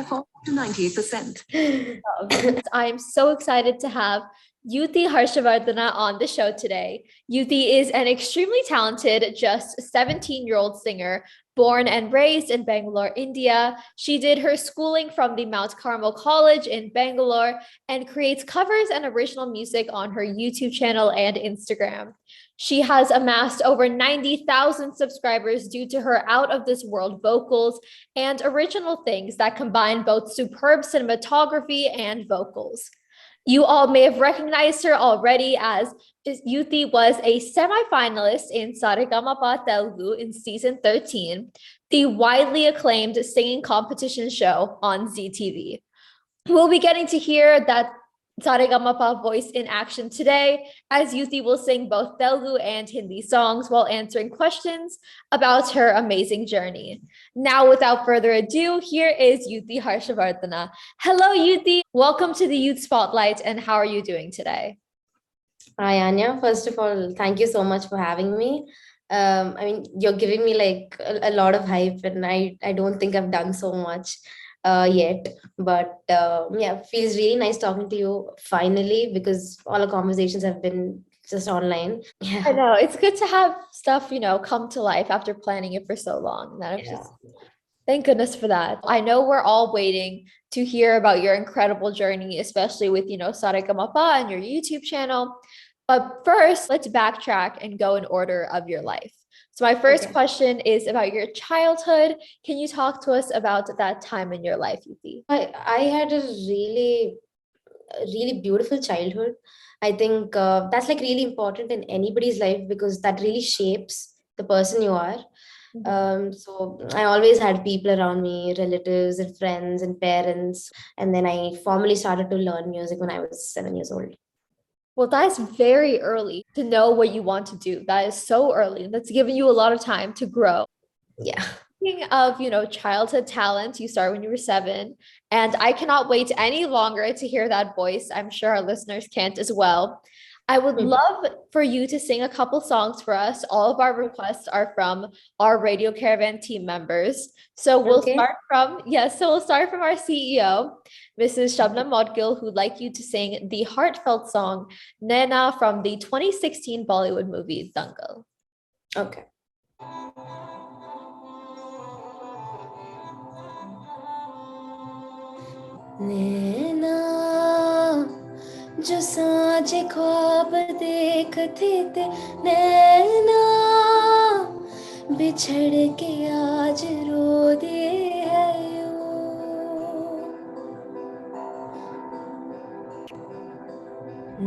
therefore to 98%. I'm so excited to have Yuti Harshavardhana on the show today. Yuti is an extremely talented, just 17-year-old singer, born and raised in Bangalore, India. She did her schooling from the Mount Carmel College in Bangalore and creates covers and original music on her YouTube channel and Instagram. She has amassed over 90,000 subscribers due to her out-of-this-world vocals and original things that combine both superb cinematography and vocals. You all may have recognized her already, as Yuti was a semi-finalist in Saregamapa Telugu in season 13, the widely acclaimed singing competition show on zeetv. We'll be getting to hear that Saregamapa voice in action today, as Yuti will sing both Telugu and Hindi songs while answering questions about her amazing journey. Now, without further ado, here is Yuti Harshavardhana. Hello, Yuti. Welcome to the Youth Spotlight, and how are you doing today? Hi, Anya. First of all, thank you so much for having me. You're giving me like a lot of hype, and I don't think I've done so much yet, but yeah, feels really nice talking to you finally, because all our conversations have been just online. Yeah, I know, it's good to have stuff, come to life after planning it for so long. Thank goodness for that. I know we're all waiting to hear about your incredible journey, especially with, Saregamapa and your YouTube channel. But first, let's backtrack and go in order of your life. So my first question is about your childhood. Can you talk to us about that time in your life, Yuti? I had a really beautiful childhood. I think that's like really important in anybody's life, because that really shapes the person you are. So I always had people around me, relatives and friends and parents. And then I formally started to learn music when I was 7 years old. Well, that's very early to know what you want to do. That is so early. And that's given you a lot of time to grow. Yeah. Speaking of, childhood talent, you start when you were 7. And I cannot wait any longer to hear that voice. I'm sure our listeners can't as well. I would love for you to sing a couple songs for us. All of our requests are from our Radio Caravan team members. So we'll start from our CEO, Mrs. Shabnam Modgil, who'd like you to sing the heartfelt song Naina from the 2016 Bollywood movie Dangal. Okay. नैना जो सांझे ख्वाब देखते थे, नैना बिछड़ के आज रो दिए है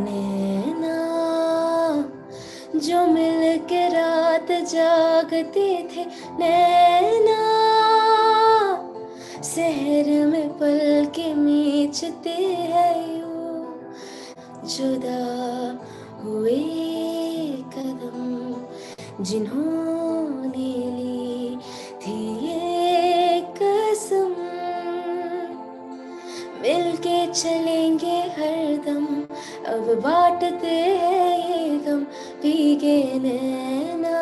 नैना जो मिल के रात जागते थे, नैना शहर में पल के मीचते हैं यूं, जुदा हुए कदम जिन्होंने ली थी ये कसम, मिलके चलेंगे हरदम, अब बांटते हैं ये गम, भीगे नैना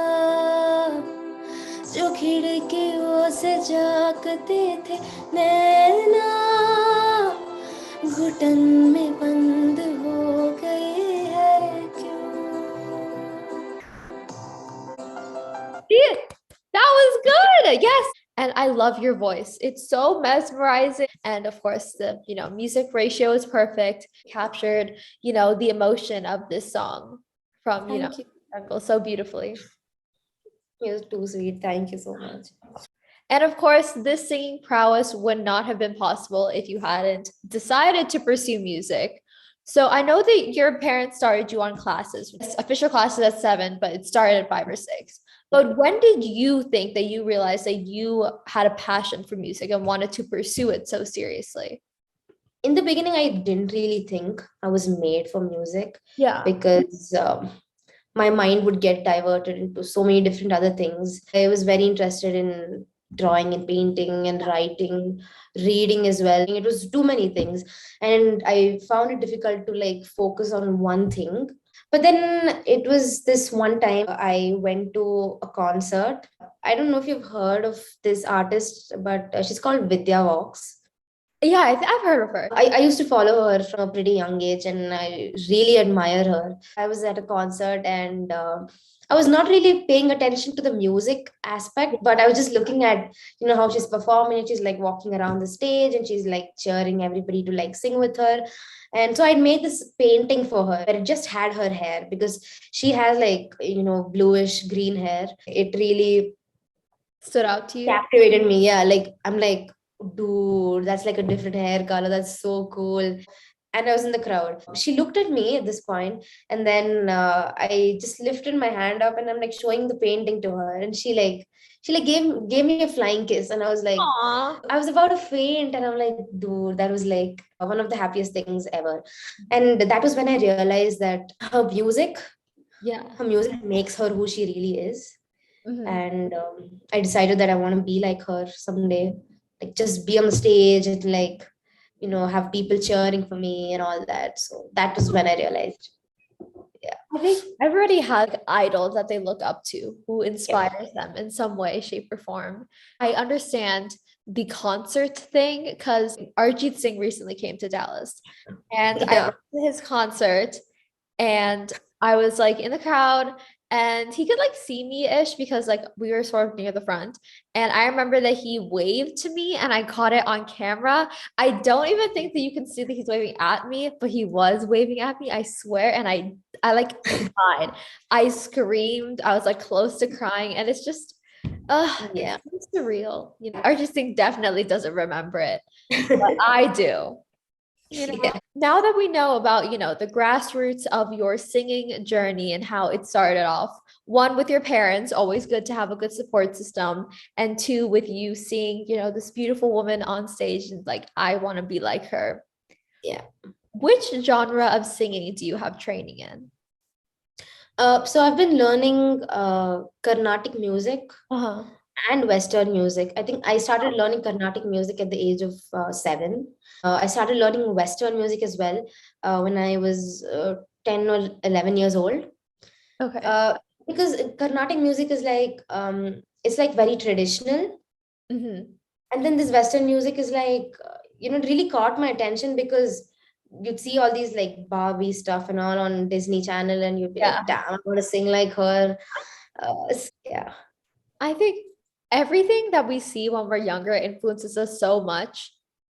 जो खिड़कियों से झांकते थे, नैना घुटन में बंद हो गए हैं क्यों? That was good. Yes. And I love your voice. It's so mesmerizing. And of course, the music ratio is perfect. Captured, the emotion of this song from, Jungle so beautifully. You're too sweet. Thank you so much. And of course, this singing prowess would not have been possible if you hadn't decided to pursue music. So I know that your parents started you on classes, official classes at 7, but it started at 5 or 6. But when did you think that you realized that you had a passion for music and wanted to pursue it so seriously? In the beginning, I didn't really think I was made for music. Yeah. Because my mind would get diverted into so many different other things. I was very interested in drawing and painting and writing, reading as well. It was too many things. And I found it difficult to like focus on one thing. But then it was this one time I went to a concert. I don't know if you've heard of this artist, but she's called Vidya Vox. Yeah, I've heard of her. I used to follow her from a pretty young age and I really admire her. I was at a concert and I was not really paying attention to the music aspect, but I was just looking at, how she's performing and she's like walking around the stage and she's like cheering everybody to like sing with her. And so I'd made this painting for her where it just had her hair because she has like, bluish green hair. It really Stood out to you? captivated me. Yeah, like I'm like, dude, that's like a different hair color. That's so cool. And I was in the crowd. She looked at me at this point, and then I just lifted my hand up, and I'm like showing the painting to her, and she gave me a flying kiss, and I was like, Aw. I was about to faint, and I'm like, dude, that was like one of the happiest things ever. And that was when I realized that Yeah. her music makes her who she really is. Mhm. And I decided that I want to be like her someday, like just be on the stage and like have people cheering for me and all that. So that was when I realized. I think everybody has idols that they look up to who inspires them in some way, shape, or form. I understand the concert thing because Arjit Singh recently came to Dallas and I Yeah. went to his concert and I was like in the crowd and he could like see me-ish because like we were sort of near the front. And I remember that he waved to me and I caught it on camera. I don't even think that you can see that he's waving at me, but he was waving at me, I swear. And I like died. I screamed. I was like close to crying. And it's just Yeah. it's surreal. Arjit Singh definitely doesn't remember it, but I do. Yeah. Now that we know about, the grassroots of your singing journey and how it started off, one, with your parents, always good to have a good support system, and two, with you seeing, this beautiful woman on stage and like, I want to be like her. Yeah. Which genre of singing do you have training in? So I've been learning Carnatic music Uh-huh. and Western music. I think I started learning Carnatic music at the age of 7. I started learning Western music as well when I was 10 or 11 years old. Okay. Because Carnatic music is like it's like very traditional, Mm-hmm. and then this Western music is like it really caught my attention because you'd see all these like Barbie stuff and all on Disney Channel, and you'd be Yeah. like, damn, I want to sing like her. Yeah, I think everything that we see when we're younger influences us so much.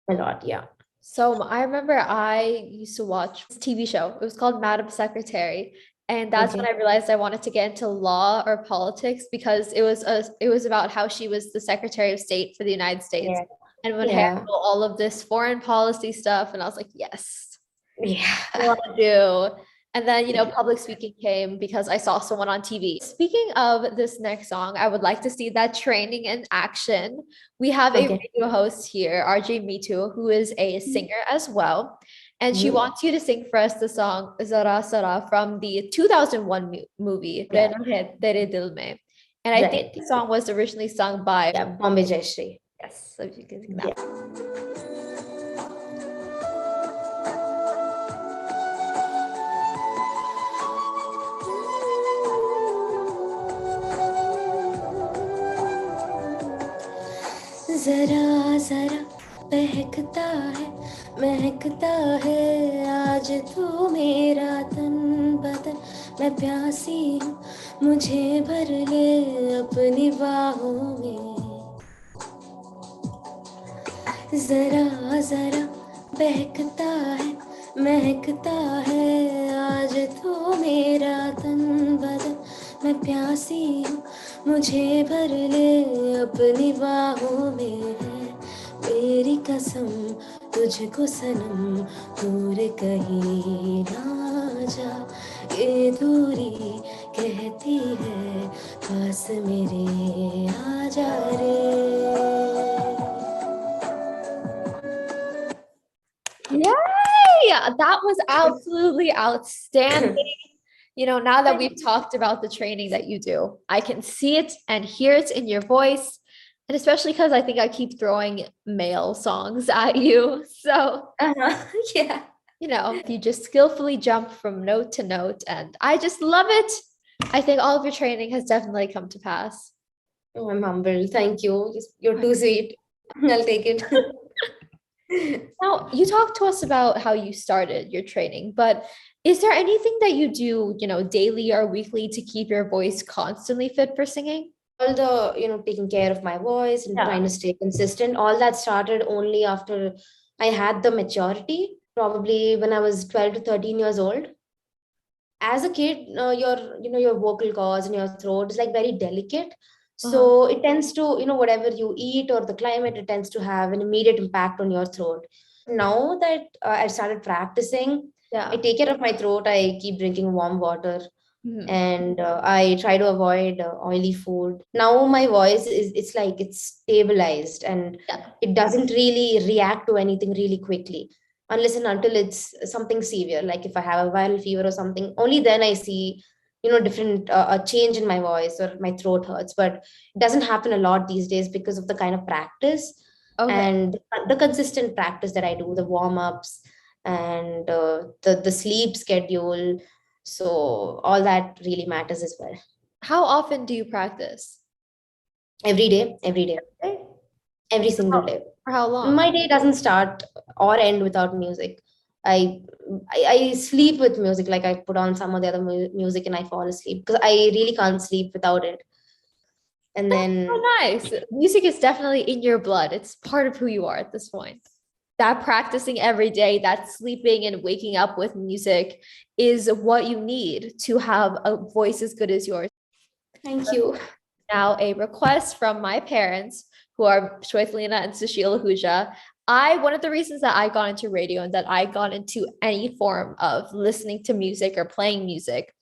a lot. Yeah. So I remember I used to watch this TV show. It was called Madam Secretary. And that's when Okay. I realized I wanted to get into law or politics because it was about how she was the Secretary of State for the United States Yeah. and would Yeah. handle all of this foreign policy stuff. And I was like, yes, I Yeah. want to do. And then, public speaking came because I saw someone on TV. Speaking of this next song, I would like to see that training in action. We have a Okay. radio host here, RJ Mitu, who is a singer as well. And she Mhm. wants you to sing for us the song Zara Sara from the 2001 movie, Yeah. Rehna Hai Tere Dil Mein. And I think Right. the song was originally sung by, Yeah, Bombay Jayashree. yes, so you can sing Yeah. that. जरा जरा बहकता है महकता है आज तू मेरा तन बदन मैं प्यासी हूँ मुझे भर ले अपनी बाहों में जरा जरा बहकता है महकता है आज तू मेरा तन बदन मैं प्यासी हूँ मुझे भर ले अपनी बाहों में है मेरी कसम तुझको सनम दूर कहीं ना जा ये दूरी कहती है पास मेरे आ जा रे. Yay! That was absolutely outstanding. Now that we've talked about the training that you do, I can see it and hear it in your voice. And especially because I think I keep throwing male songs at you. So, Yeah. if you just skillfully jump from note to note, and I just love it. I think all of your training has definitely come to pass. Oh, I'm humbled. Thank you. You're too sweet. I'll take it. Now, you talked to us about how you started your training, but is there anything that you do, daily or weekly to keep your voice constantly fit for singing? All the, taking care of my voice and Yeah. trying to stay consistent, all that started only after I had the maturity, probably when I was 12 to 13 years old. As a kid, your vocal cords and your throat is like very delicate. So it tends to, whatever you eat or the climate, it tends to have an immediate impact on your throat. Now that I've started practicing, Yeah. I take care of my throat. I keep drinking warm water, Mhm. and I try to avoid oily food. Now my voice it's like it's stabilized, and Yeah. it doesn't really react to anything really quickly, unless and until it's something severe, like if I have a viral fever or something. Only then I see, different a change in my voice or my throat hurts. But it doesn't happen a lot these days because of the kind of practice Okay. and the consistent practice that I do, the warm-ups and the sleep schedule. So all that really matters as well. How often do you practice? Every day, every day, Okay. every single day. For how long? My day doesn't start or end without music. I I sleep with music. Like I put on some of the other music and I fall asleep because I really can't sleep without it. And then Oh, nice. Music is definitely in your blood. It's part of who you are at this point. That practicing every day, that sleeping and waking up with music is what you need to have a voice as good as yours. thank you. Now, a request from my parents, who are Shwethlina and Sushil Ahuja. One of the reasons that I got into radio and that I got into any form of listening to music or playing music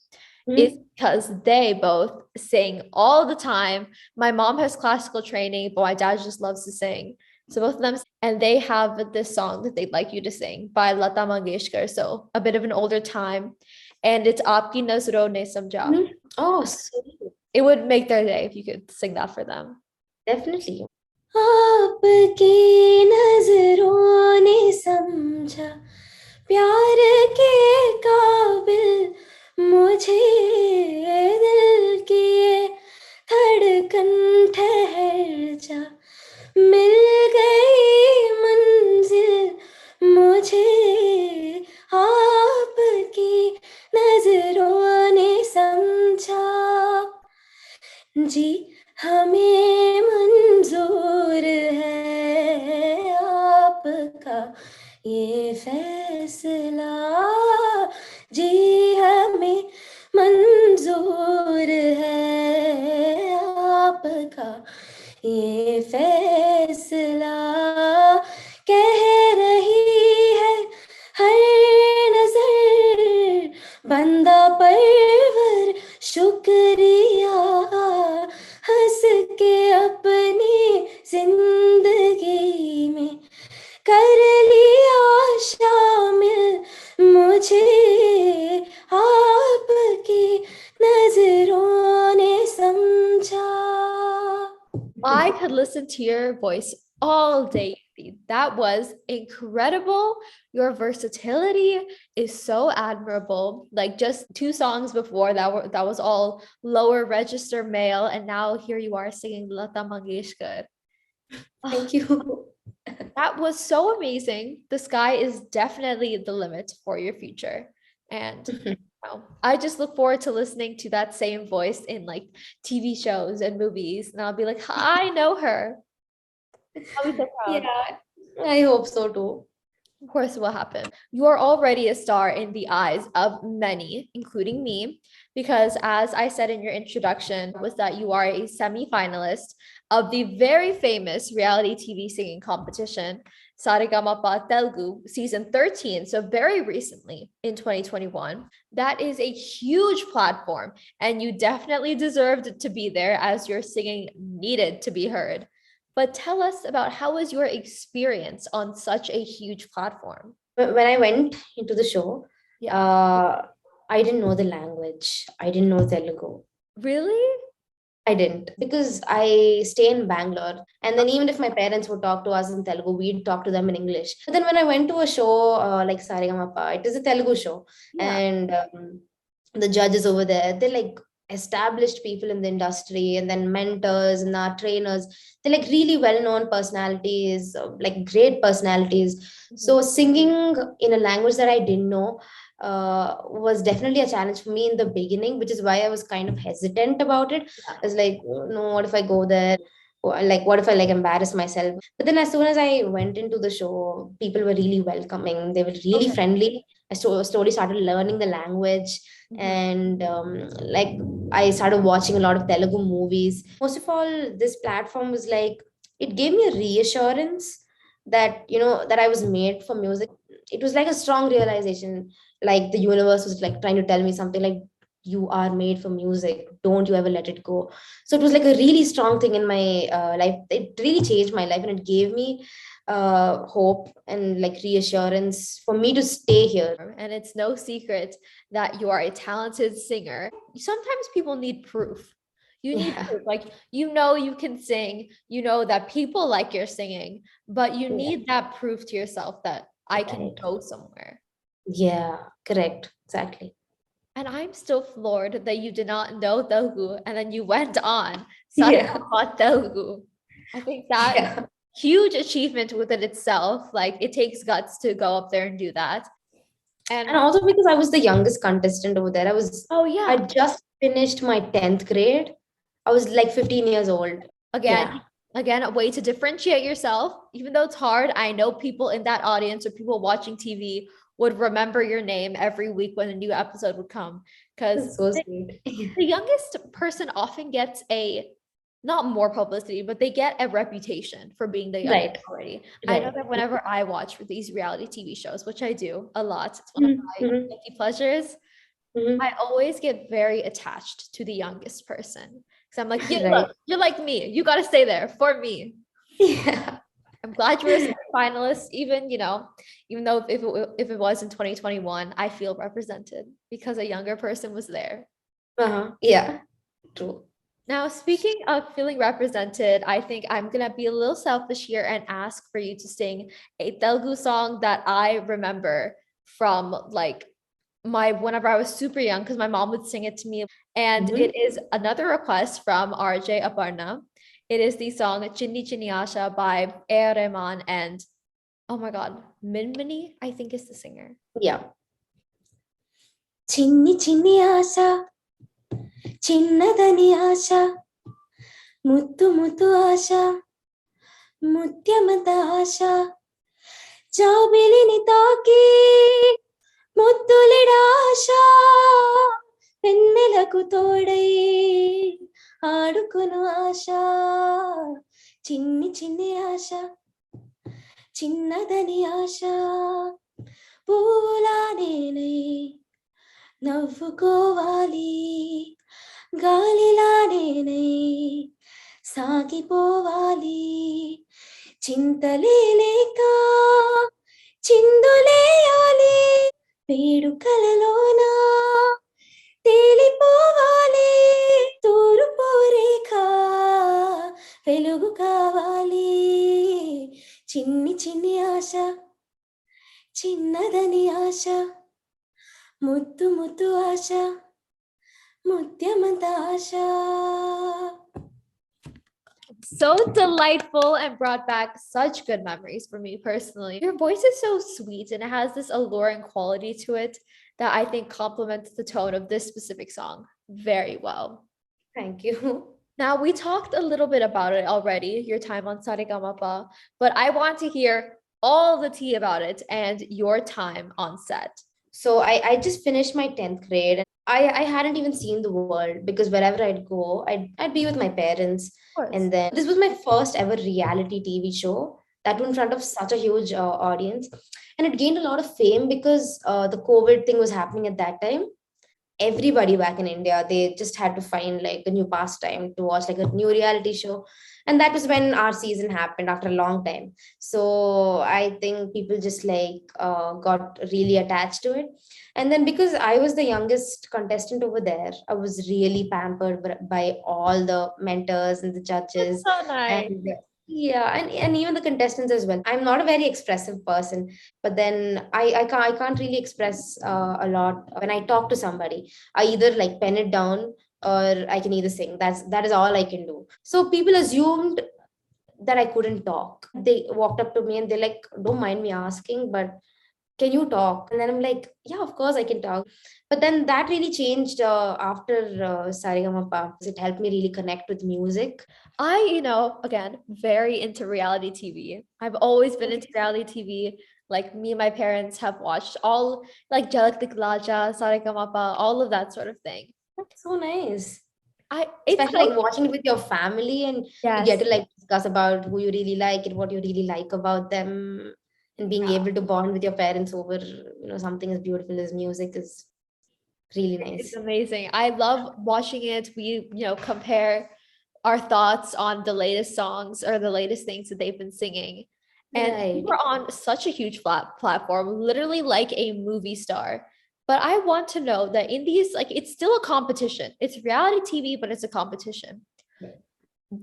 is because they both sing all the time. My mom has classical training, but my dad just loves to sing. So both of them, and they have this song that they'd like you to sing by Lata Mangeshkar. So a bit of an older time, and it's Aapki Nazron Ne Samjha. Oh, sweet. It would make their day if you could sing that for them. Definitely. आपकी नजरों ने समझा प्यार के काबिल मुझे, दिल की ये धड़कन ठहर जा, मिल गई मंजिल मुझे, आपकी नजरों ने समझा, जी हमें मंजूर है आपका ये फैसला, जी हमें मंजूर है आपका ये फैसला, कह रही है हर नजर बंदा परवर शुक्रिया, हंस के अपनी जिंदगी में कर लिया शामिल मुझे, आपकी नजरों ने समझा. I could listen to your voice all day. That was incredible. Your versatility is so admirable. Like just 2 songs before that was all lower register male, and now here you are singing Lata Mangeshkar. Thank you. That was so amazing. The sky is definitely the limit for your future. And I just look forward to listening to that same voice in like TV shows and movies. And I'll be like, I know her. I'll be so proud. Yeah, I hope so too. Of course, it will happen. You are already a star in the eyes of many, including me, because as I said in your introduction, was that you are a semi-finalist of the very famous reality TV singing competition, Saregamapa Telugu, season 13. So very recently in 2021. That is a huge platform, and you definitely deserved to be there as your singing needed to be heard. But tell us about how was your experience on such a huge platform? When I went into the show, Yeah. I didn't know the language. I didn't know Telugu. Really? I didn't, because I stay in Bangalore, and then even if my parents would talk to us in Telugu, we'd talk to them in English. But then when I went to a show like Saregamapa, it is a Telugu show, Yeah. and the judges over there, they're like established people in the industry, and then mentors and our trainers. They're like really well-known personalities, like great personalities. So singing in a language that I didn't know was definitely a challenge for me in the beginning, which is why I was kind of hesitant about it. I was like, "Oh, no, what if I go there? Or, like, what if I like embarrass myself?" But then as soon as I went into the show, people were really welcoming. They were really friendly. I slowly started learning the language, and like I started watching a lot of Telugu movies. Most of all, this platform was like, it gave me a reassurance that, that I was made for music. It was like a strong realization, like the universe was like trying to tell me something, like, you are made for music. Don't you ever let it go. So it was like a really strong thing in my life. It really changed my life, and it gave me hope and like reassurance for me to stay here. And it's no secret that you are a talented singer. Sometimes people need proof. You need proof. Like, you can sing, that people like your singing, but you need that proof to yourself that I can go somewhere. Yeah, correct. Exactly. And I'm still floored that you did not know Telugu and then you went on Saregama Telugu. I think that huge achievement within itself. Like, it takes guts to go up there and do that. And also because I was the youngest contestant over there. I just finished my 10th grade. I was like 15 years old. Again, a way to differentiate yourself. Even though it's hard, I know people in that audience or people watching TV would remember your name every week when a new episode would come. Because so sweet. The youngest person often gets not more publicity, but they get a reputation for being the youngest already. I know that whenever I watch these reality TV shows, which I do a lot, it's one of my guilty pleasures, I always get very attached to the youngest person. Because I'm like, look, you're like me. You got to stay there for me. Yeah. I'm glad you were a finalist, even though if it was in 2021, I feel represented because a younger person was there. Yeah, true. Now, speaking of feeling represented, I think I'm going to be a little selfish here and ask for you to sing a Telugu song that I remember from like whenever I was super young, because my mom would sing it to me. And it is another request from RJ Aparna. It is the song Chinni Chinni Asha by RJ Rahman and, oh my God, Minmini, I think is the singer. Yeah. Chinni Chinni Asha, Chinnadani Asha, Muttu Muttu Asha, Mutyamata Asha, Jabilini Taki, Muttulida Asha, Pennelaku Todai, Adukunu Asha, Chinni Chinni Asha, Chinnadani Asha, Poolanenai, Navvukovali, Galilanenai, Sagipovali, Chintaleleka, Chinduleyali, Vedukalalona, Telipovali, Toorupu rekha, Velugu kavali, Chinni Chinni Asha, Chinnadani Asha, Muttu Muttu Asha, Mutyamanta Asha. So delightful and brought back such good memories for me personally. Your voice is so sweet and it has this alluring quality to it that I think complements the tone of this specific song very well. Thank you. Now, we talked a little bit about it already, your time on Saregamapa, but I want to hear all the tea about it and your time on set. So I just finished my 10th grade. I hadn't even seen the world because wherever I'd go, I'd be with my parents. And then this was my first ever reality TV show that was in front of such a huge audience. And it gained a lot of fame because the COVID thing was happening at that time. Everybody back in India, they just had to find like a new pastime to watch like a new reality show. And that was when our season happened after a long time. So I think people just like got really attached to it. And then because I was the youngest contestant over there, I was really pampered by all the mentors and the judges. That's so nice. And and even the contestants as well. I'm not a very expressive person, but then I can't really express a lot when I talk to somebody. I either like pen it down or I can either sing. That is all I can do. So people assumed that I couldn't talk. They walked up to me and they're like, don't mind me asking, but can you talk? And then I'm like, yeah, of course I can talk. But then that really changed after Saregamapa. It helped me really connect with music. Again, very into reality TV. I've always been into reality TV. Like me and my parents have watched all like Jalak Diklaja, Saregamapa, all of that sort of thing. That's so nice. It's Especially like, like watching it with your family, and you yes. get to like discuss about who you really like and what you really like about them, and being able to bond with your parents over something as beautiful as music is really It's nice. amazing. I love watching it. We, compare our thoughts on the latest songs or the latest things that they've been singing. And Right. we're on such a huge platform, literally like a movie star. But I want to know that in these, like, it's still a competition. It's reality TV, but it's a competition.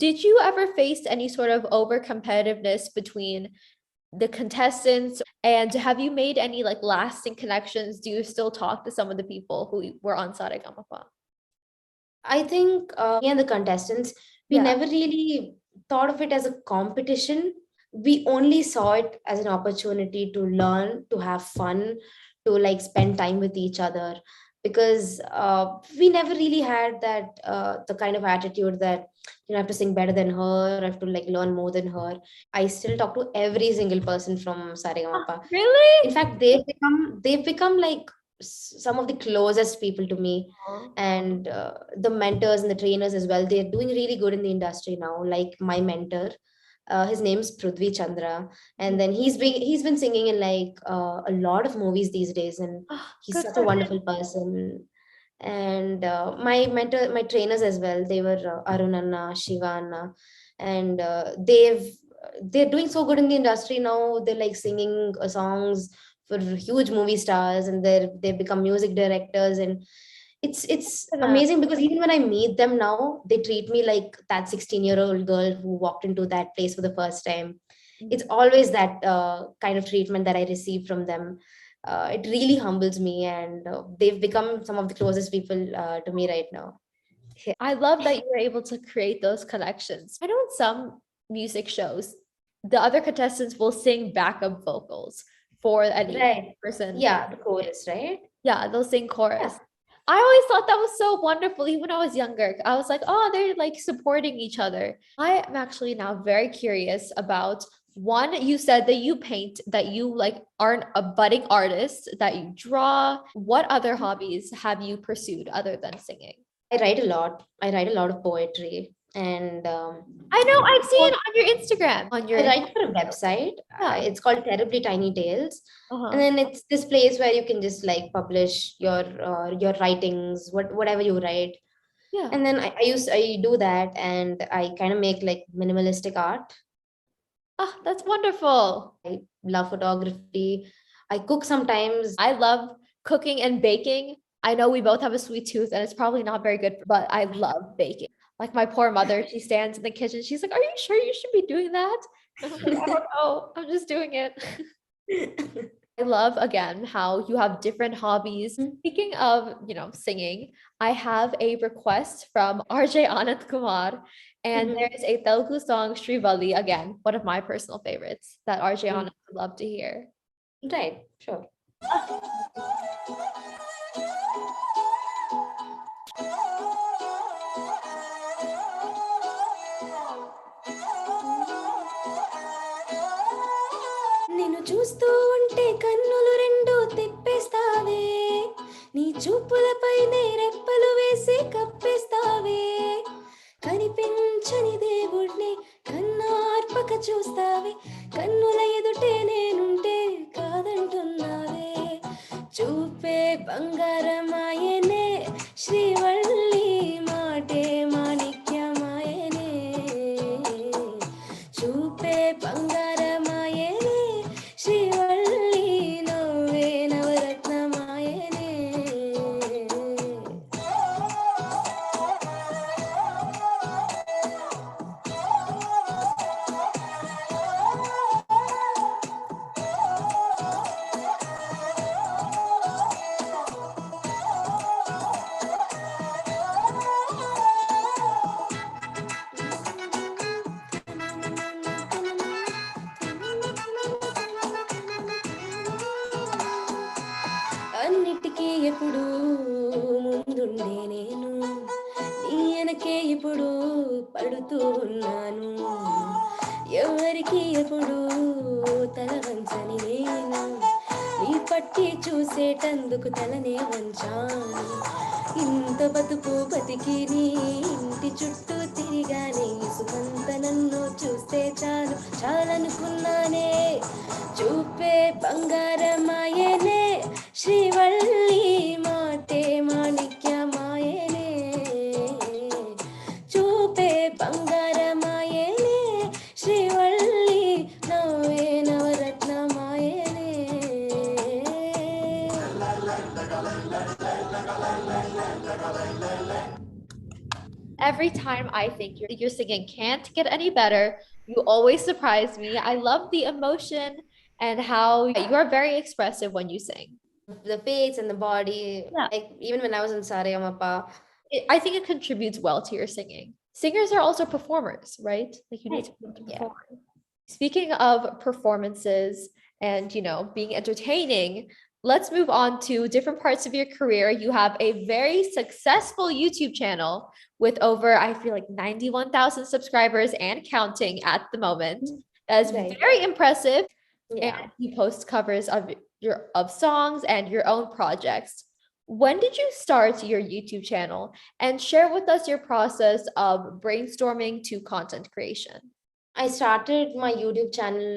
Did you ever face any sort of over competitiveness between the contestants, and have you made any like lasting connections? Do you still talk to some of the people who were on Saregamapa? I think me and the contestants, we Yeah. never really thought of it as a competition. We only saw it as an opportunity to learn, to have fun, to like spend time with each other. Because we never really had that the kind of attitude that I have to sing better than her, I have to like learn more than her. I still talk to every single person from Saregamapa. Really? In fact, they've become like some of the closest people to me, and the mentors and the trainers as well. They're doing really good in the industry now, like my mentor. His name's Prithvi Chandra, and then he's been singing in like a lot of movies these days, and Oh, he's good such a for him. wonderful person. And my trainers as well, they were Arun Anna, Shiva Anna, and they're doing so good in the industry now. They're like singing songs for huge movie stars, and they've become music directors, and it's For them. amazing because even when I meet them now, they treat me like that 16-year-old girl who walked into that place for the first time. It's always that kind of treatment that I receive from them. It really humbles me, and they've become some of the closest people to me right now. I love that you were able to create those connections. I know in some music shows, the other contestants will sing backup vocals for any Right. person. Yeah, the chorus, right? Yeah, they'll sing Yeah. chorus. I always thought that was so wonderful, even when I was younger. I was like, oh, they're like supporting each other. I am actually now very curious about one, you said that you paint, that you like aren't a budding artist, that you draw. What other hobbies have you pursued other than singing? I write a lot. I write a lot of poetry, and I know I've seen on your Instagram, on I your write for a website. yeah. It's called Terribly Tiny Tales, and Uh-huh. then it's this place where you can just like publish your writings, whatever you write. Yeah. And then I do that, and I kind of make like minimalistic art. Oh, that's wonderful. I love photography. I cook sometimes. I love cooking and baking. I know we both have a sweet tooth and it's probably not very good, but I love baking. Like my poor mother, she stands in the kitchen. She's like, are you sure you should be doing that? And I'm like, I don't know. I'm just doing it. I love again how you have different hobbies. Speaking of, singing, I have a request from RJ Anand Kumar, and Mhm. there is a Telugu song, Srivali, again, one of my personal favorites that RJ Mm. Anand would love to hear. Right, sure. నిన్ను చూస్తూ ఉంటే కన్నులు రెండు తిప్పేస్తావే, నీ చూపులపైనే రెప్పలు వేసి కప్పేస్తావే, కనిపించని దేవుణ్ణి కన్నార్పక చూస్తావే, కన్నుల ఎదుటే నేనుంటే కాదంటున్నావే, చూపే బంగారమాయనే శ్రీవల్లి, మాటే మాణిక్యమాయనే, చూపే బంగారమాయనే శ్రీవల్లి, నవ్వే నవరత్నమాయనే. ఎప్పుడు ముందుండే నేను నీ వెనకే ఇప్పుడు పడుతూ ఉన్నాను ఎవరికి ఎప్పుడు తల వంచని నేను నీ పట్టి చూసేటందుకు తలనే వంచాను ఇంత బతుకు బతికి నీ ఇంటి చుట్టూ తిరిగానే సుమంత నన్ను చూస్తే చాలు చాలనుకున్నానే చూపే బంగారమాయనే శ్రీవల్లి మాటే మాణిక్యమాయనే చూపే బంగారమాయనే శ్రీవల్లి నవ్వే నవరత్నమాయనే Every time I think your singing can't get any better, you always surprise me. I love the emotion and how you are very expressive when you sing. The face and the body, Yeah. like even when I was in Saregamapa. I think it contributes well to your singing. Singers are also performers, right? Like you need to be able to perform. Speaking of performances and, being entertaining, let's move on to different parts of your career. You have a very successful YouTube channel with over, I feel like 91,000 subscribers and counting at the moment. That is Right. very impressive. Yeah. And you post covers of songs and your own projects. When did you start your YouTube channel? And share with us your process of brainstorming to content creation. I started my YouTube channel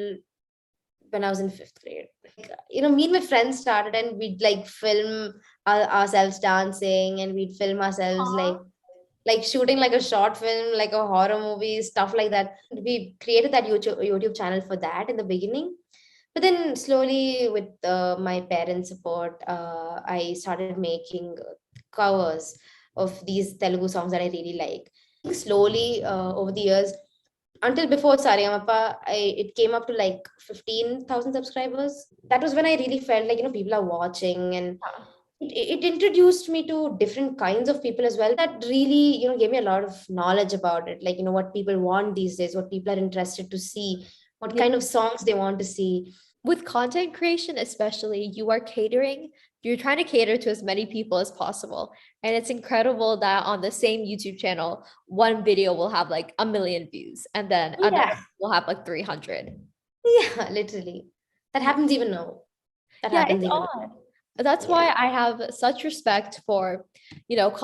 when I was in 5th grade. Like, me and my friends started and we'd like film ourselves dancing and we'd film ourselves like shooting like a short film, like a horror movie, stuff like that. We created that YouTube channel for that in the beginning. But then slowly with my parents' support, I started making covers of these Telugu songs that I really like. Slowly over the years, until before Saregamapa, it came up to like 15,000 subscribers. That was when I really felt like, people are watching, and it introduced me to different kinds of people as well. That really, gave me a lot of knowledge about it. Like, what people want these days, what people are interested to see, what kind of songs they want to see. With content creation, especially, you're trying to cater to as many people as possible. And it's incredible that on the same YouTube channel, one video will have like 1 million views and then another will have like 300. Yeah, literally. That happens even now. It's odd. That's why I have such respect for,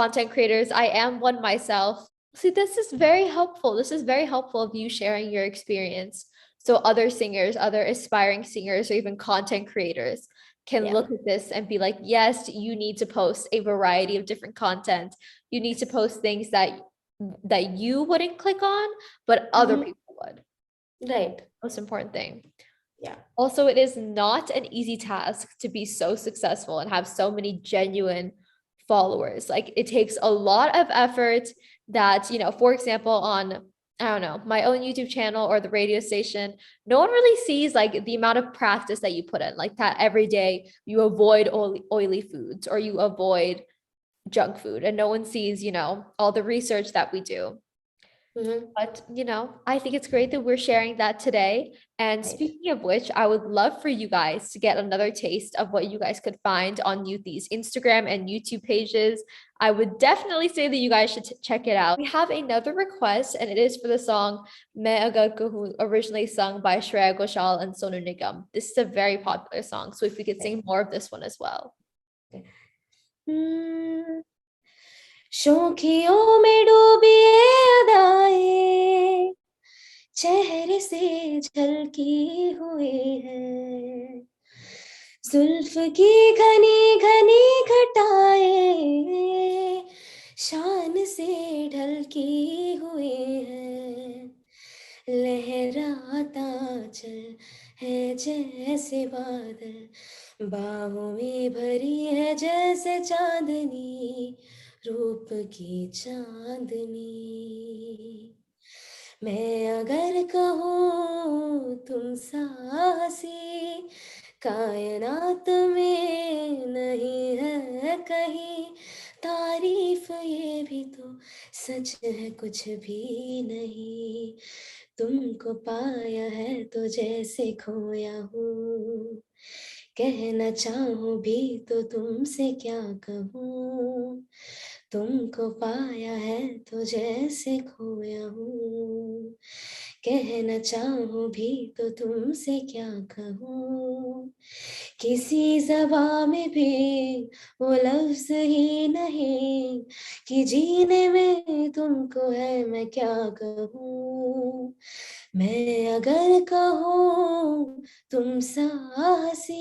content creators. I am one myself. See, this is very helpful. This is very helpful of you sharing your experience. So other singers, other aspiring singers, or even content creators can look at this and be like, yes, you need to post a variety of different content. You need to post things that you wouldn't click on, but other people would. Right. Most important thing. Yeah. Also, it is not an easy task to be so successful and have so many genuine followers. Like it takes a lot of effort that, for example, on, I don't know, my own YouTube channel or the radio station, no one really sees like the amount of practice that you put in, like that every day you avoid oily foods or you avoid junk food, and no one sees, all the research that we do. But, I think it's great that we're sharing that today. And speaking of which, I would love for you guys to get another taste of what you guys could find on Yuthi's Instagram and YouTube pages. I would definitely say that you guys should check it out. We have another request, and it is for the song Main Agar Kahun, originally sung by Shreya Ghoshal and Sonu Nigam. This is a very popular song, so if we could sing more of this one as well. शौखियों में डूबी अदाएं चेहरे से झलकी हुई है जुल्फ की घनी घनी घटाएं शान से ढलकी हुई है लहराता चल है जैसे बादल बाहों में भरी है जैसे चांदनी रूप की चांदनी मैं अगर कहूँ तुम साहसी कायनात में नहीं है कहीं तारीफ ये भी तो सच है कुछ भी नहीं तुमको पाया है तो जैसे खोया हूँ कहना चाहूं भी तो तुमसे क्या कहूँ, तुमको पाया है तो जैसे खोया हूँ, कहना चाहूं भी तो तुमसे क्या कहूँ, किसी ज़बां में भी वो लफ्ज़ ही नहीं कि जीने में तुमको है मैं क्या कहूँ, मैं अगर कहूँ तुम साहसी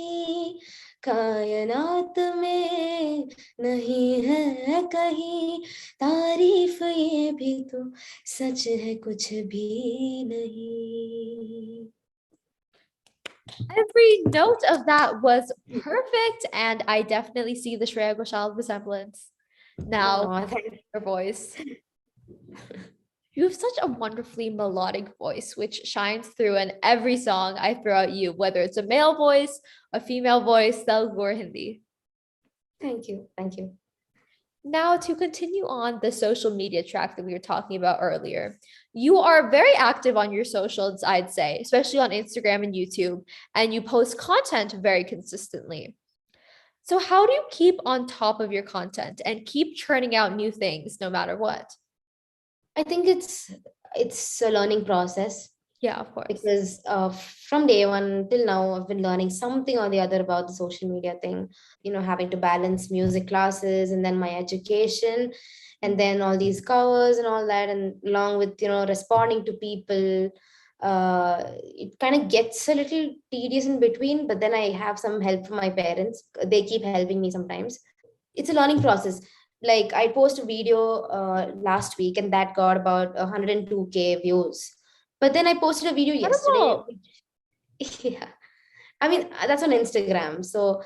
कायनात में नहीं है कहीं, तारीफ ये भी तो सच है कुछ भी नहीं. Every note of that was perfect, and I definitely see the Shreya Ghoshal resemblance. Now, Oh, thank your voice. You have such a wonderfully melodic voice, which shines through in every song I throw at you, whether it's a male voice, a female voice, Telugu or Hindi. thank you, thank you. Now, to continue on the social media track that we were talking about earlier, you are very active on your socials, I'd say, especially on Instagram and YouTube, and you post content very consistently. So, how do you keep on top of your content and keep churning out new things no matter what? I think it's a learning process, Yeah, of course. because from day one till now I've been learning something or the other about the social media thing, having to balance music classes and then my education and then all these covers and all that, and along with responding to people, it kind of gets a little tedious in between, but then I have some help from my parents. They keep helping me sometimes. It's a learning process. Like I posted a video last week and that got about 102K views, but then I posted a video yesterday. Incredible. Yeah, I mean that's on Instagram. So,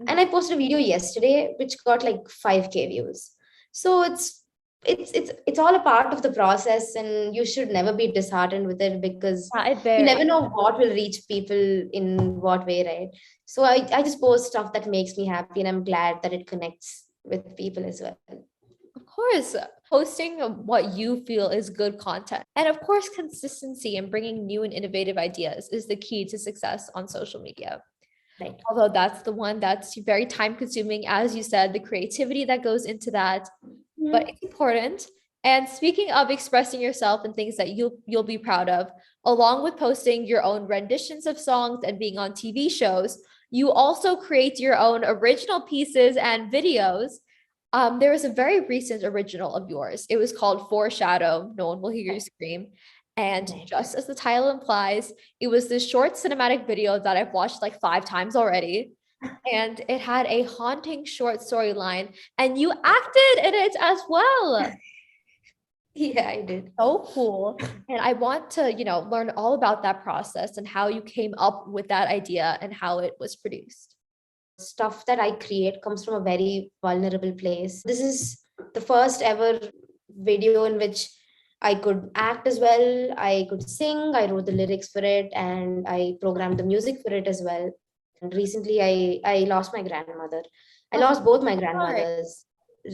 and Mhm. I posted a video yesterday which got like 5K views. So it's all a part of the process, and you should never be disheartened with it, because Yeah, it you varies. never know what will reach people in what way, right? So I just post stuff that makes me happy, and I'm glad that it connects with people as well. Of course, posting what you feel is good content. And of course, consistency and bringing new and innovative ideas is the key to success on social media. Right. Although that's the one that's very time consuming, as you said, the creativity that goes into that, but it's important. And speaking of expressing yourself and things that you'll be proud of, along with posting your own renditions of songs and being on TV shows, you also create your own original pieces and videos. There was a very recent original of yours. It was called Foreshadow. No one will hear you scream. And Right. just as the title implies, it was this short cinematic video that I've watched like 5 times already. And it had a haunting short storyline, and you acted in it as well. Yeah, I did. So cool. And I want to, learn all about that process and how you came up with that idea and how it was produced. Stuff that I create comes from a very vulnerable place. This is the first ever video in which I could act as well. I could sing. I wrote the lyrics for it, and I programmed the music for it as well. And recently, I lost my grandmother. I Oh, lost both my sorry. grandmothers.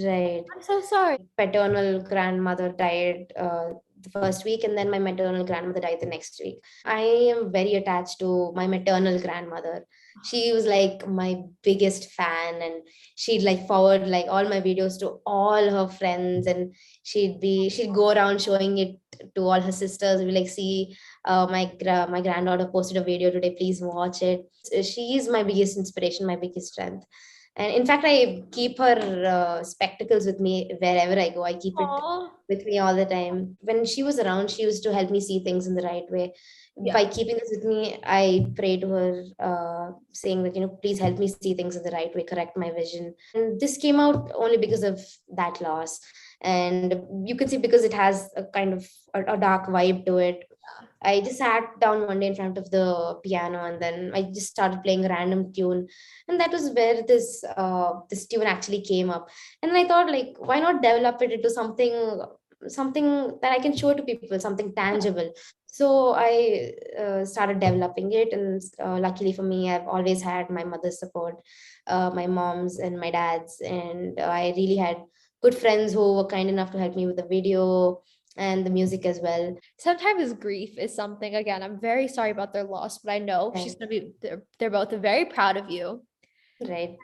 Right. I'm so sorry. Paternal grandmother died the first week, and then my maternal grandmother died the next week. I am very attached to my maternal grandmother. She was like my biggest fan, and she'd like forward like all my videos to all her friends, and she'd go around showing it to all her sisters. We like, see, my granddaughter posted a video today, please watch it. She is my biggest inspiration, my biggest strength. And in fact, I keep her spectacles with me wherever I go. I keep it Aw. with me all the time. When she was around, she used to help me see things in the right way. Yeah. By keeping this with me, I pray to her, saying that, please help me see things in the right way, correct my vision. And this came out only because of that loss. And you could see, because it has a kind of a dark vibe to it. I just sat down one day in front of the piano, and then I just started playing a random tune, and that was where this tune actually came up. And then I thought, like, why not develop it into something that I can show to people, something tangible. So I started developing it, and luckily for me, I've always had my mother's support, my mom's and my dad's, and I really had good friends who were kind enough to help me with the video, and the music as well. Sometimes grief is something, again, I'm very sorry about their loss, but I know she's Right. going to be, they're both very proud of you. Right.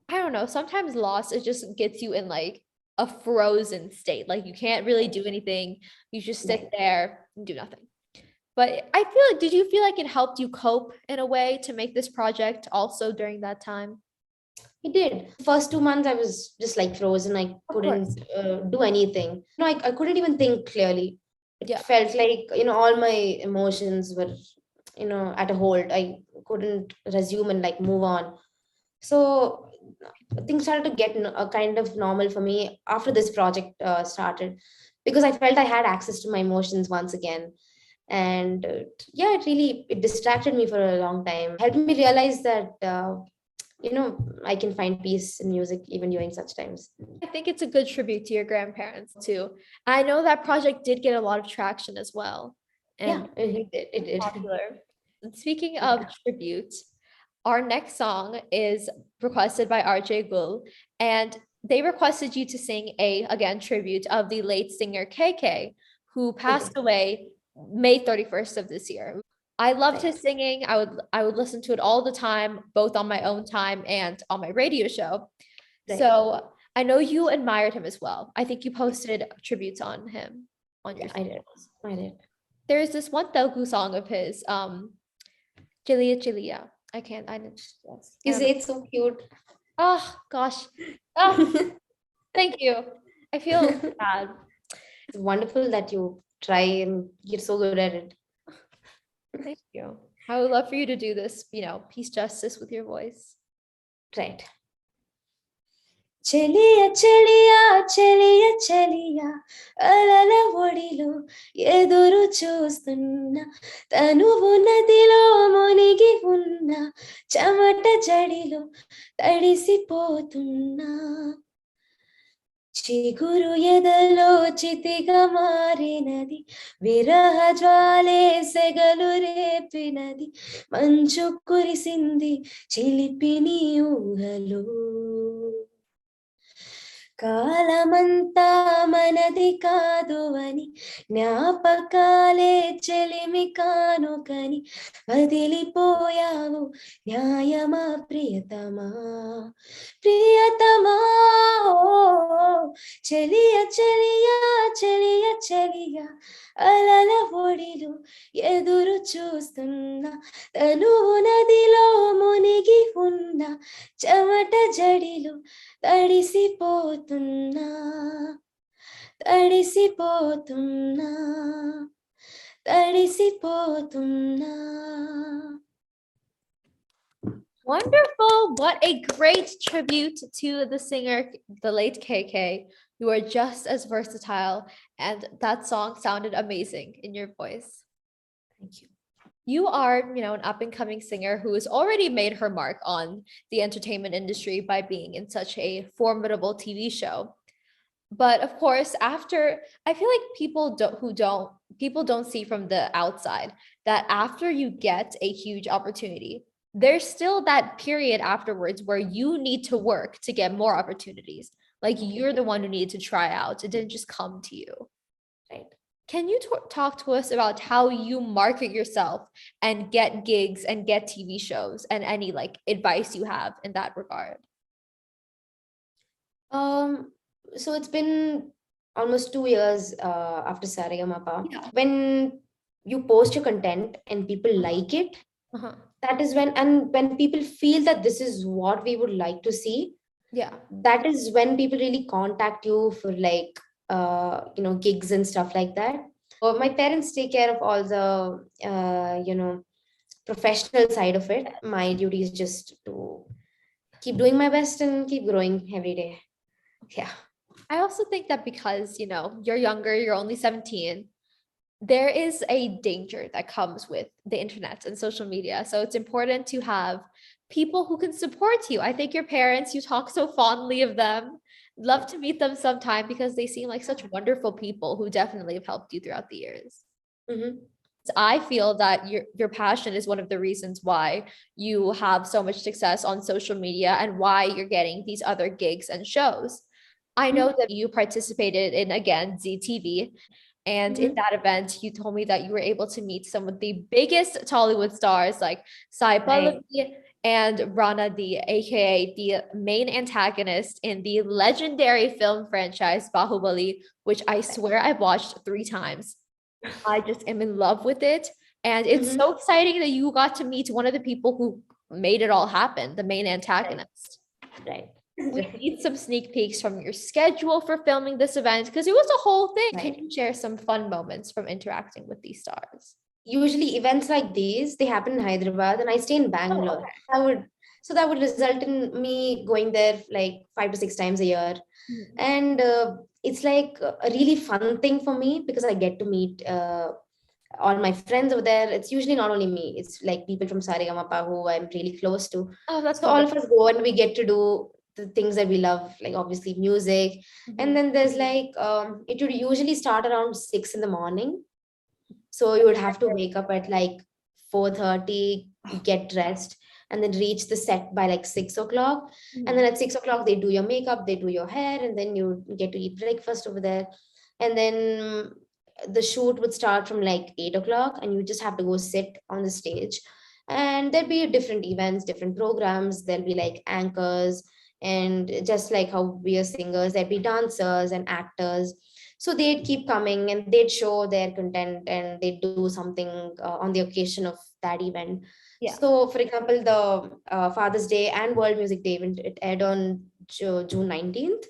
I don't know. Sometimes loss, it just gets you in like a frozen state. Like you can't really do anything. You just sit Right. there and do nothing. But I feel like, did you feel like it helped you cope in a way to make this project also during that time? It did. First 2 months, I was just like frozen. I Of course. couldn't do anything. I couldn't even think clearly. It Yeah. felt like, all my emotions were, at a hold. I couldn't resume and like move on. So things started to get a kind of normal for me after this project started, because I felt I had access to my emotions once again. And yeah, it distracted me for a long time, helped me realize that I can find peace in music even during such times. I think it's a good tribute to your grandparents too. I know that project did get a lot of traction as well. Yeah, And it did. popular. And speaking of tribute, our next song is requested by RJ Gul, and they requested you to sing again, tribute of the late singer KK, who passed away May 31st of this year. I loved his singing. I would listen to it all the time, both on my own time and on my radio show. Right. So I know you admired him as well. I think you posted tributes on him on your. I did. There's this one Telugu song of his, Chilia Chilia. I didn't. Yes, You say it's so cute. oh gosh. Oh, thank you. I feel bad. It's wonderful that you try and you're so good at it. Thank you. I would love for you to do this, peace justice with your voice. Right. చెలియ చెలియ చెలియ చెలియ అలల ఒడిలో ఎదురు చూస్తున్నా, తనువు నదిలో మునిగి ఉన్న చెమట జడిలో తడిసిపోతున్నా, చిగురు ఎదలో చితిగా మారినది, విరహ జ్వాలే సెగలు రేపినది, మంచు కురిసింది చిలిపి నీ ఊహలో, కాలమంతా మనది కాదు అని జ్ఞాపకాలే చెలిమి కానుకని వదిలిపోయావు, న్యాయమా ప్రియతమా ప్రియతమా, చెలియ చెలియ చెలియ చెలియ అలల ఒడిలో ఎదురు చూస్తున్నా, తనువు నదిలో మునిగి ఉన్న చెమట జడిలో తడిసిపోతున్నా, తడిసిపోతున్నా, తడిసిపోతున్నా. Wonderful. What a great tribute to the singer, the late KK. You are just as versatile, and that song sounded amazing in your voice. Thank you. You are, an up and coming singer who has already made her mark on the entertainment industry by being in such a formidable TV show. But of course, I feel like people don't see from the outside that after you get a huge opportunity, there's still that period afterwards where you need to work to get more opportunities. Like you're the one who needed to try out. It didn't just come to you. Right. Can you talk to us about how you market yourself and get gigs and get TV shows, and any like advice you have in that regard? So it's been almost 2 years after Saregamapa. Yeah. When you post your content and people like it, that is when people feel that this is what we would like to see. Yeah. That is when people really contact you for like gigs and stuff like that. My parents take care of all the professional side of it. My duty is just to keep doing my best and keep growing every day. Yeah. I also think that because, you're younger, you're only 17, there is a danger that comes with the internet and social media. So it's important to have people who can support you. I think your parents, you talk so fondly of them. Love to meet them sometime because they seem like such wonderful people who definitely have helped you throughout the years. Mm-hmm. I feel that your passion is one of the reasons why you have so much success on social media and why you're getting these other gigs and shows. I know that you participated in, again, ZeeTV. And in that event, you told me that you were able to meet some of the biggest Tollywood stars like Sai Pallavi and Rana D, aka the main antagonist in the legendary film franchise Bahubali, which I swear I've watched 3 times. I just am in love with it. And it's so exciting that you got to meet one of the people who made it all happen, the main antagonist. Right. We need some sneak peeks from your schedule for filming this event because it was a whole thing. Can you share some fun moments from interacting with these stars? Usually events like these, they happen in Hyderabad and I stay in Bangalore. That would result in me going there like 5 to 6 times a year. And it's like a really fun thing for me because I get to meet all my friends over there. It's usually not only me, it's like people from Saregamapa who I'm really close to. Oh, that's so all of us go and we get to do the things that we love, like obviously music. And then there's like it would usually start around 6 in the morning. So you would have to wake up at like 4:30, get dressed, and then reach the set by like 6 o'clock. And then at 6 o'clock, they do your makeup, they do your hair, and then you get to eat breakfast over there. And then the shoot would start from like 8 o'clock, and you just have to go sit on the stage. And there'll be different events, different programs. There'll be like anchors, and just like how we are singers, there'd be dancers and actors. So they'd keep coming and they'd show their content and they'd do something on the occasion of that event. So for example, the Father's Day and World Music Day event, it aired on June 19th.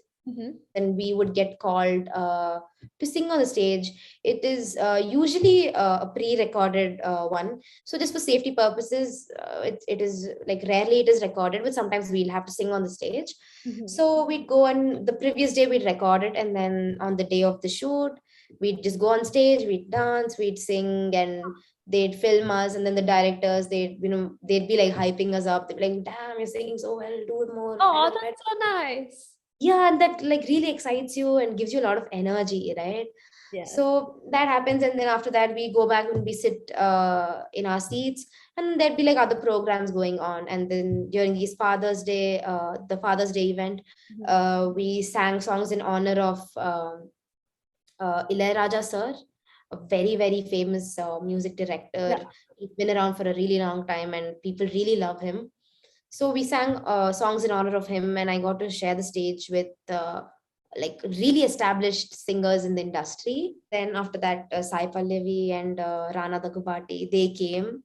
Then we would get called to sing on the stage. It is usually a pre-recorded one. So just for safety purposes, it is like rarely it is recorded, but sometimes we'll have to sing on the stage. So we'd go and the previous day we'd record it, and then on the day of the shoot, we'd just go on stage, we'd dance, we'd sing, and they'd film us. And then the directors, they'd be like hyping us up. They'd be like, "Damn, you're singing so well, do it more." Oh, that's so nice. Yeah, and that like really excites you and gives you a lot of energy, right? So that happens, and then after that we go back and we sit in our seats, and there'd be like other programs going on. And then during these the Father's Day event, we sang songs in honor of Ilayaraja sir, a very, very famous music director. He's been around for a really long time and people really love him. So we sang songs in honor of him, and I got to share the stage with like really established singers in the industry. Then after that, Sai Pallavi and Rana Daggubati, they came.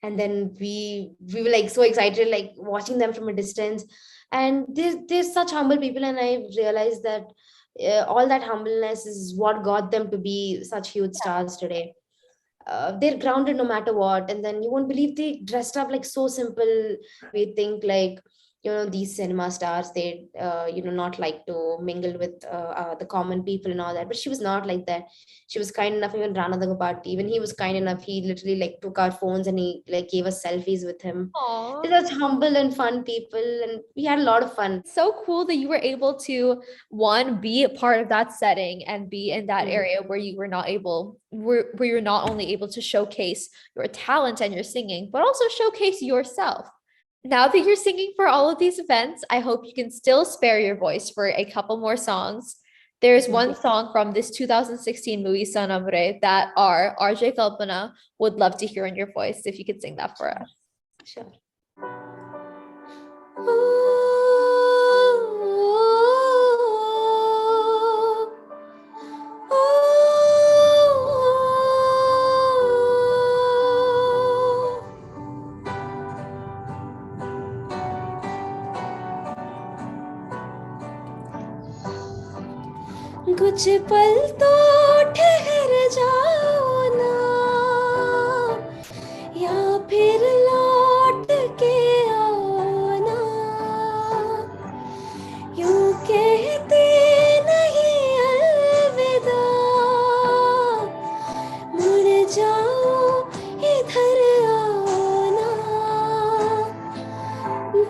And then we were like so excited, like watching them from a distance. And they're such humble people, and I realized that all that humbleness is what got them to be such huge stars today. They're grounded no matter what. And then you won't believe they dressed up like so simple. We think like, these cinema stars, they not like to mingle with the common people and all that, but she was not like that. She was kind enough. Even Rana Daggubati, even he was kind enough. He literally like took our phones and he like gave us selfies with him. They're such humble and fun people, and we had a lot of fun. So cool that you were able to, one, be a part of that setting and be in that area where you were not able, where you're not only able to showcase your talent and your singing, but also showcase yourself. Now that you're singing for all of these events, I hope you can still spare your voice for a couple more songs. There's one song from this 2016 movie, Sanamre, that our RJ Kalpana would love to hear in your voice, if you could sing that for us. Sure. कुछ पल तो ठहर जाओ ना, या फिर लौट के आओ ना, यूं कहते नहीं अलविदा, मुड़ जाओ इधर आओ ना,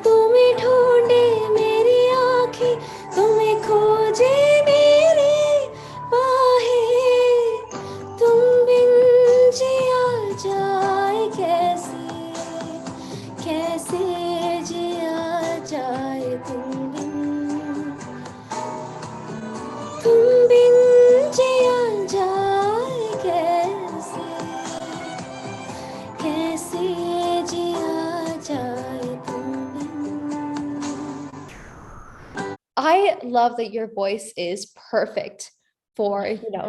तुम्हें ढूंढे मेरी आँखें, तुम्हें खोजे तुम बिन जिया जाए I love that your voice is perfect for,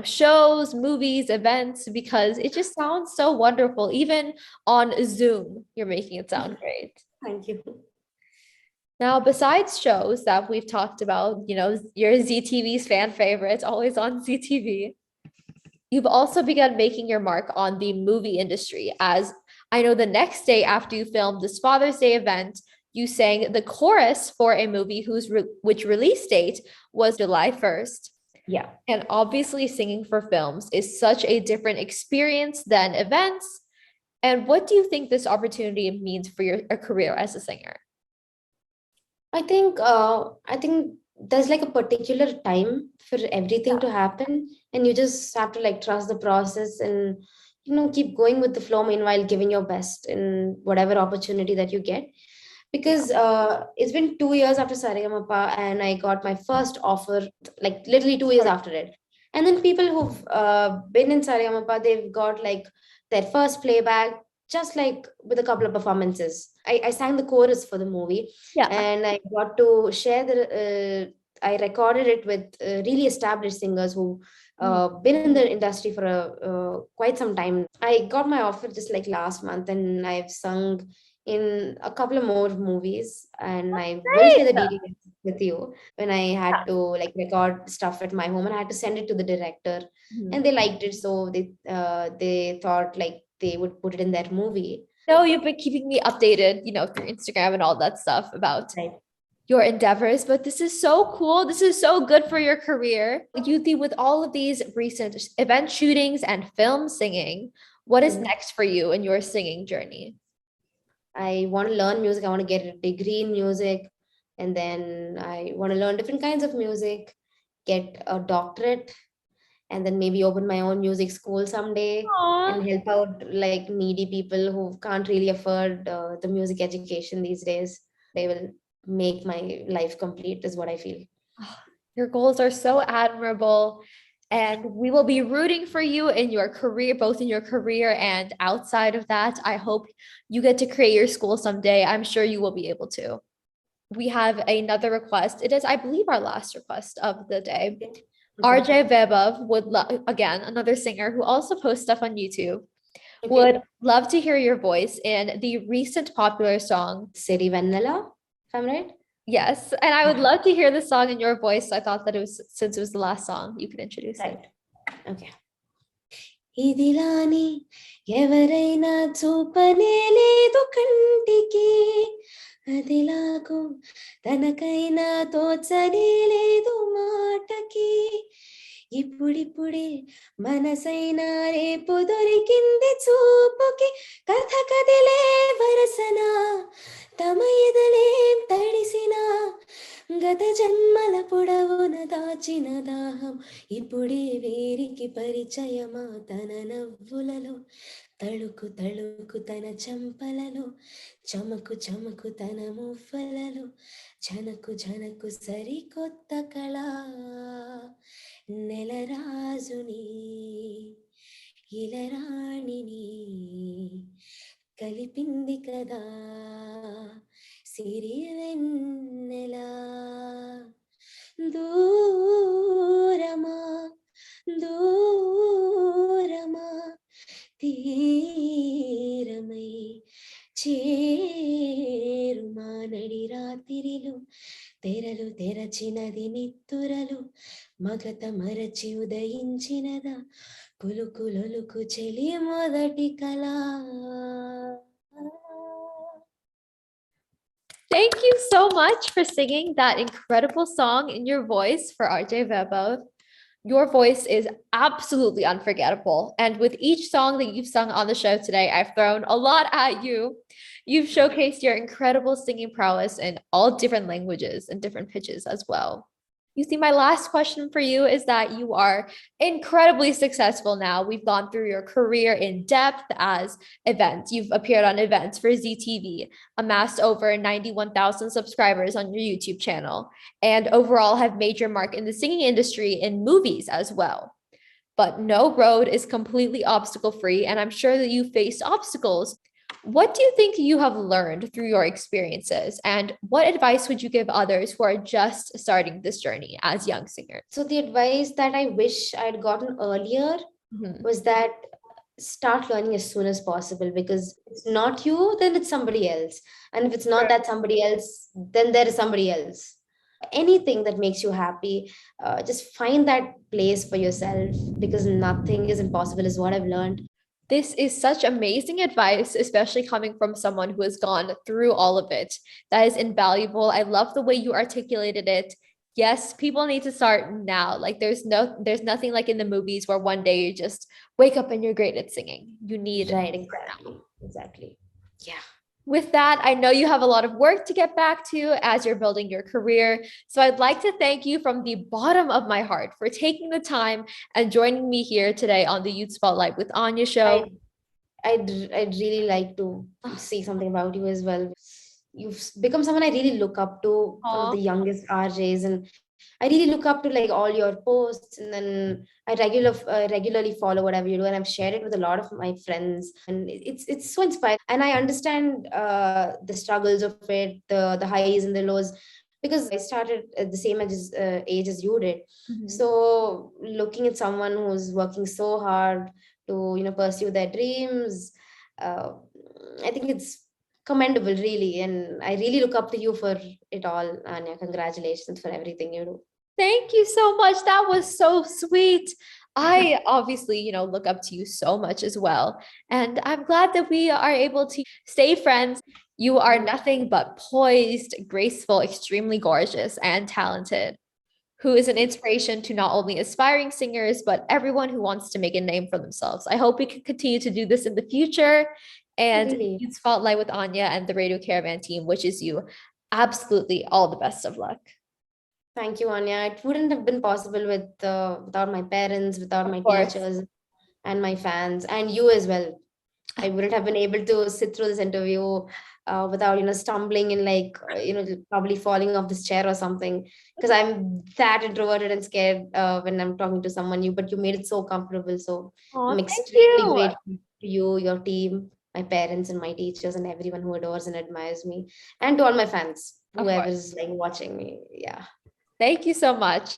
shows, movies, events, because it just sounds so wonderful. Even on Zoom, you're making it sound great. Thank you. Now, besides shows that we've talked about, your ZTV's fan favorites, always on ZTV, you've also begun making your mark on the movie industry, as I know the next day after you filmed this Father's Day event, you sang the chorus for a movie which release date was July 1st. Yeah. And obviously singing for films is such a different experience than events. And what do you think this opportunity means for your career as a singer? I think there's like a particular time for everything to happen, and you just have to like trust the process and keep going with the flow, meanwhile giving your best in whatever opportunity that you get. Because it's been 2 years after Saregamapa, and I got my first offer like literally 2 years after it. And then people who've been in Saregamapa, they've got like their first playback just like with a couple of performances. I sang the chorus for the movie, and I got to share I recorded it with really established singers who been in the industry for quite some time. I got my offer just like last month, and I've sung in a couple of more movies, and I will share the details with you. When I had to like record stuff at my home, and I had to send it to the director, and they liked it, so they thought like they would put it in their movie. No, you've been keeping me updated, through Instagram and all that stuff about your endeavors, but this is so cool. This is so good for your career. Yuti, with all of these recent event shootings and film singing, what is next for you in your singing journey? I want to learn music. I want to get a degree in music, and then I want to learn different kinds of music, get a doctorate, and then maybe open my own music school someday. Aww. And help out like needy people who can't really afford the music education these days. They will make my life complete, is what I feel. Your goals are so admirable, and we will be rooting for you in your career, both in your career and outside of that. I hope you get to create your school someday. I'm sure you will be able to. We have another request. It is, I believe, our last request of the day. Okay. RJ Vaibhav would again, another singer who also posts stuff on YouTube, would love to hear your voice in the recent popular song Siri Vanilla, if I'm right. Yes, and I would love to hear the song in your voice. So I thought that since it was the last song, you could introduce it. Okay. Idilani ఎవరైనా చూపనే లేదు కంటికి అదిలాగో తనకైనా తోచనే లేదు మాటకి ఇప్పుడిప్పుడే మనసైనా రేపు దొరికింది చూపుకి కథ కదిలే వరసన తమ ఎదలేం తడిసినా గత జన్మల పొడవున దాచిన దాహం ఇప్పుడే వేరికి పరిచయమా తన నవ్వులలో తళుకు తళుకు తన చంపలలో చమకు చమకు తన మువ్వలలో జనకు జనకు సరికొత్త కళ నెలరాజుని ఇలరాణిని కలిపింది కదా సిరి వెన్నెల దూరమా దూరమా తీరమై చేరుమా నడి రాత్రిలో తెరలు తెరచినది నిత్తురలు మగత మరచి ఉదయించినదా కులుకులొలుకు చెలి మొదటి కళ. Thank you so much for singing that incredible song in your voice for RJ Vaibhav. Your voice is absolutely unforgettable. And with each song that you've sung on the show today, I've thrown a lot at you. You've showcased your incredible singing prowess in all different languages and different pitches as well. You see, my last question for you is that you are incredibly successful now. We've gone through your career in depth as events. You've appeared on events for ZTV, amassed over 91,000 subscribers on your YouTube channel, and overall have made your mark in the singing industry in movies as well. But no road is completely obstacle-free, and I'm sure that you faced obstacles. What do you think you have learned through your experiences? And what advice would you give others who are just starting this journey as young singers? So the advice that I wish I'd gotten earlier Mhm. was that start learning as soon as possible, because it's not you, then it's somebody else. And if it's not that somebody else, then there is somebody else. Anything that makes you happy, just find that place for yourself, because nothing is impossible, is what I've learned. This is such amazing advice, especially coming from someone who has gone through all of it. That is invaluable. I love the way you articulated it. Yes, people need to start now. Like there's nothing like in the movies where one day you just wake up and you're great at singing. You need Right, to start now. exactly. Yeah. With that, I know you have a lot of work to get back to as you're building your career. So I'd like to thank you from the bottom of my heart for taking the time and joining me here today on the Youth Spotlight with Anya show. I'd really like to say something about you as well. You've become someone I really look up to, one of Aw. the youngest RJs, and I really look up to like all your posts, and then I regularly follow whatever you do, and I've shared it with a lot of my friends, and it's so inspiring. And I understand the struggles of it, the highs and the lows, because I started at the same age as you did. Mhm. So looking at someone who's working so hard to pursue their dreams, uh, I think it's commendable, really, and I really look up to you for it all. Anya, congratulations for everything you do. Thank you so much. That was so sweet. I obviously, look up to you so much as well. And I'm glad that we are able to stay friends. You are nothing but poised, graceful, extremely gorgeous, and talented, who is an inspiration to not only aspiring singers, but everyone who wants to make a name for themselves. I hope we can continue to do this in the future. And Really. Youth Spotlight with Anya and the Radio Caravan team wishes you absolutely all the best of luck. Thank you, Anya. It wouldn't have been possible without my parents, without my Of course. teachers, and my fans, and you as well. I wouldn't have been able to sit through this interview without stumbling and probably falling off this chair or something, because I'm that introverted and scared when I'm talking to someone new. But you made it so comfortable, so Oh, I'm thank extremely you. grateful to you, your team, my parents, and my teachers, and everyone who adores and admires me, and to all my fans, Of whoever course. is like watching me. Yeah. Thank you so much.